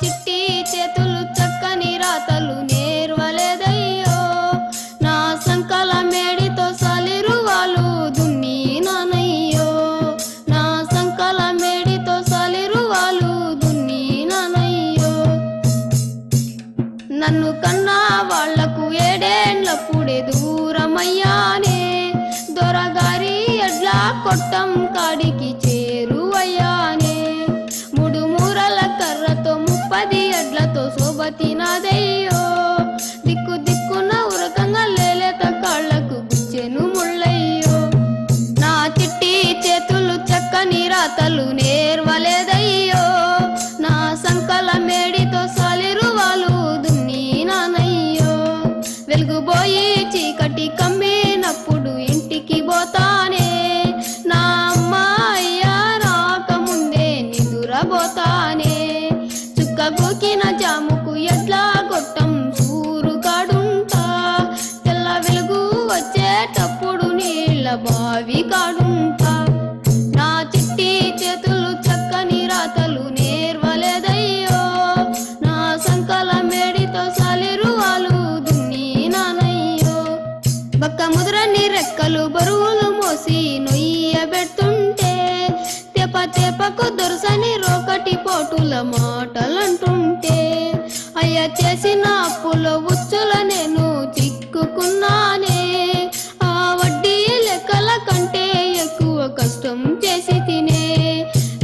చిట్టి చేతులు చక్కని రాతలు నేర్వలేదయ్యో, నా సంకల మేడితో సలిరువాలు దున్నినానయ్యో, నా సంకల మేడితో సలిరువాలు దున్నినానయ్యో. నన్ను కన్నా వాళ్లకు ఏడేండ్లప్పుడే దూరమయ్యానే, దొరగారి ఎడ్ల కొట్టం కాడికి చేరువయ్యానే. మూడు మూరల కర్రతో 30 ఎడ్లతో శోభతినాదయ్యో, దిక్కు దిక్కున ఉరకంగా లేలేత కాళ్లకు గుచ్చెను ముళ్ళయ్యో. నా చిట్టి చేతులు చక్కని రాతలు నేర్వలేదయ్యో, నా సంకల మేడితో సలిరువాలు దున్నినానయ్యో. వెలుగుబోయి చీకటి కమ్మినప్పుడు ఇంటికి పోతానే, నా అమ్మ అయ్య రాకముందే నిదురబోతానే. చుక్క గూకిన జాముకు ఎడ్ల గొట్టం సూరు కాడుంటా, తెల్ల వెలుగు వచ్చేటప్పుడు నీళ్ళ బావి కాడుంటా. నా చిట్టి చేతులు చక్కని రాతలు నేర్వలేదయ్యో, నా సంకల మేడితో సలిరువాలు దున్నినానయ్యో. బక్క ముదురని రెక్కలు బరువులు మోసి నొయ్యబెడుతుంటే, తెప తెపకు దొరసని రోకటి పోటుల మాటలంటుంటే, అయ్య చేసిన అప్పులో ఉచ్చుల నేను చిక్కుకున్నానే. ఆ వడ్డీ లెక్కల కంటే ఎక్కువ కష్టం చేసి తినే.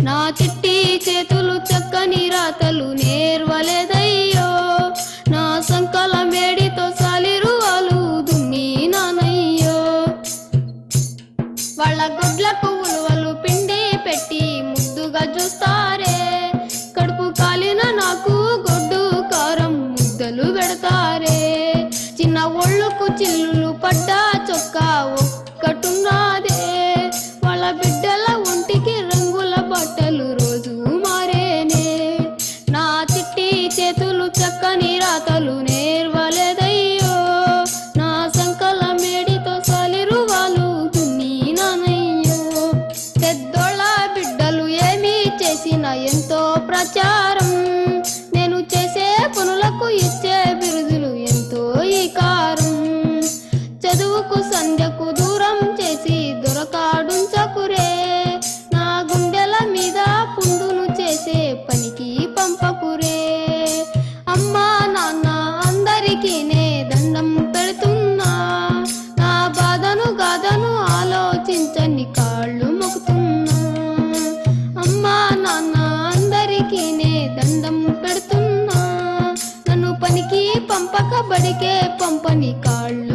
నా చిట్టి చేతులు చక్కని రాతలు నేర్వలేదయ్యో, నా సంకల మేడితో సలిరువాలు దున్నినానయ్యో. వాళ్ళ గుడ్లకు ఉలువలు పిండి పెట్టి ముద్దుగా చూస్తారే, కడుపు కాలిన నాకు గొడ్డు కారం ముద్దలు పెడతారే. చిన్న ఒళ్ళుకు చిల్లులు పడ్డా చొక్కా ఒక్కటున్నాదే, వాళ్ళ బిడ్డల ఒంటికి రంగుల బట్టలు రోజు మారేనే. నా చిట్టి చేతులు చక్కని రాతలు నేర్వలేదయ్యో, నా సంకల మేడితో సలిరువాలు దున్నినానయ్యో. పెద్దోళ్ళ బిడ్డలు ఏమీ చేసినా ఎంతో ప్రచారం, నేను చేసే పనులకు ఇచ్చే బిరుదులు ఎంతో ఈకారం. చదువుకు సంధ్యకు దూరం చేసి దొరకాడుంచకురే, నా గుండెల మీద పుండును చేసే పనికి పంపకురే. అమ్మా నాన్న అందరికీ నే దండం పెడుతున్నా, నా బాధను గాథను ఆలోచించని కాళ్ళు మొక్కుతున్నా. అమ్మా నాన్న అందరికీ నే దండం పెడుతున్నా, నన్ను పనికి పంపక బడికే పంపని కాళ్ళు